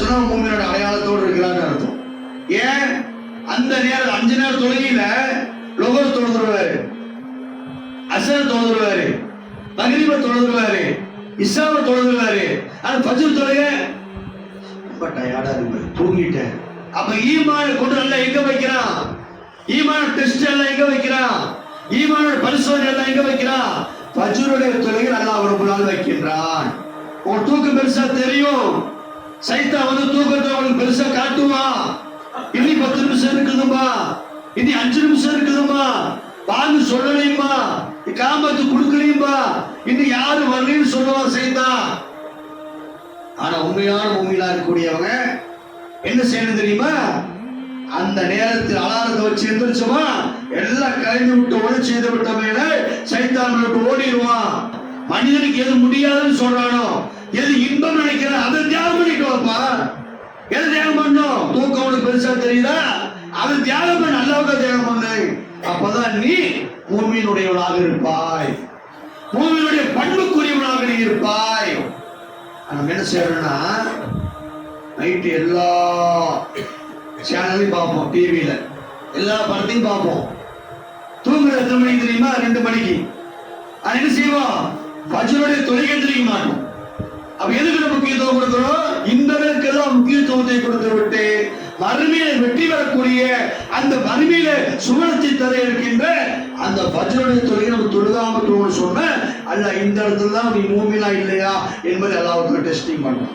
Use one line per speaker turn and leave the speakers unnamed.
சொன்னா மூமினோட அடையாளத்தோடு இருக்கிறான்னு அர்த்தம். ஏன் அந்த நேரம் 5 நேரம் தொழுகையில லொஹர் தொழுதுருவாரு, அசர் தொழுதுருவாரு, மக்ரிப தொழுதுருவாரு, இஷாவை தொழுதுருவாரு. ஆனா ஃபஜ்ர் தொழுகை ரொம்ப டயர்டா இருக்கு, தூங்கிட்டேன். அப்ப ஈமான கொண்டு நல்லா எங்க வைக்கிறான்? ஈமான டெஸ்ட் எல்லாம் எங்க வைக்கிறான்? ஈமானோட பரிசோதனை எல்லாம் எங்க வைக்கிறான்? ஃபஜ்ருடைய தொழுகையில் அல்லாஹ் ரப்பல் ஆலமீன் வைக்கின்றான். உன் தூக்கம் பெருசா தெரியும், சைத்தான் வந்து தூக்கத்தை அவனுக்கு பெருசா காட்டுவான். இனி 10 நிமிஷம் இருக்குதுமா, இனி 5 நிமிஷம் இருக்குதுமா, பாங்கு சொல்லலையுமா, காமத்து கொடுக்கலையுமா, இன்னும் யாரு வரலன்னு சொல்லுவான் சைத்தான். ஆனா உண்மையான மூமினா இருக்கக்கூடியவங்க என்ன செய்யணும் தெரியுமா? அந்த நேரத்தில் அலாரத்தை வச்சு எந்திரிச்சோமா, எல்லாம் கழிந்து விட்டு ஒளி செய்து விட்ட மேல சைத்தான் விட்டு ஓடிடுவான். மனிதனுக்கு எது முடியாதுன்னு சொல்றானோ, எது இன்பம் நினைக்கிறான் அதை தியாகம் பண்ணிட்டு வாப்பா. எது தியாகம் பண்ணும்? தூக்கம் உனக்கு பெருசா தெரியுதா? அது தியாகம் பண்ண, அல்லாஹ்வுக்கு தியாகம் பண்ணு. அப்பதான் நீ மூமினுடையவனாக இருப்பாய், மூமினுடைய பண்புக்குரியவனாக நீ இருப்பாய். நம்ம என்ன செய்யறோம்னா, நைட்டு எல்லா சேனலையும் பார்ப்போம், டிவியில எல்லா படத்தையும் பார்ப்போம். தூங்குற எத்தனை மணிக்கு தெரியுமா? 2 மணிக்கு. அது என்ன செய்வோம்? ஃபஜ்ருடைய தொழுகை தெரிய மாட்டோம். அப்ப எதுக்கு நம்ம முக்கியத்துவம் கொடுக்கிறோம்? இன்பங்களுக்கெல்லாம் முக்கியத்துவத்தை கொடுத்து விட்டு மறுமையில வெற்றி பெறக்கூடிய அந்த மறுமையில சுவனத்தை தர இருக்கின்ற அந்த ஃபஜ்ருடைய தொழுகை நம்ம தொழுகாம சொன்ன அல்லாஹ் இந்த இடத்துல தான் நீ மூமினா இல்லையா என்பதை அல்லாஹ்வுக்கு டெஸ்டிங் பண்ணும்.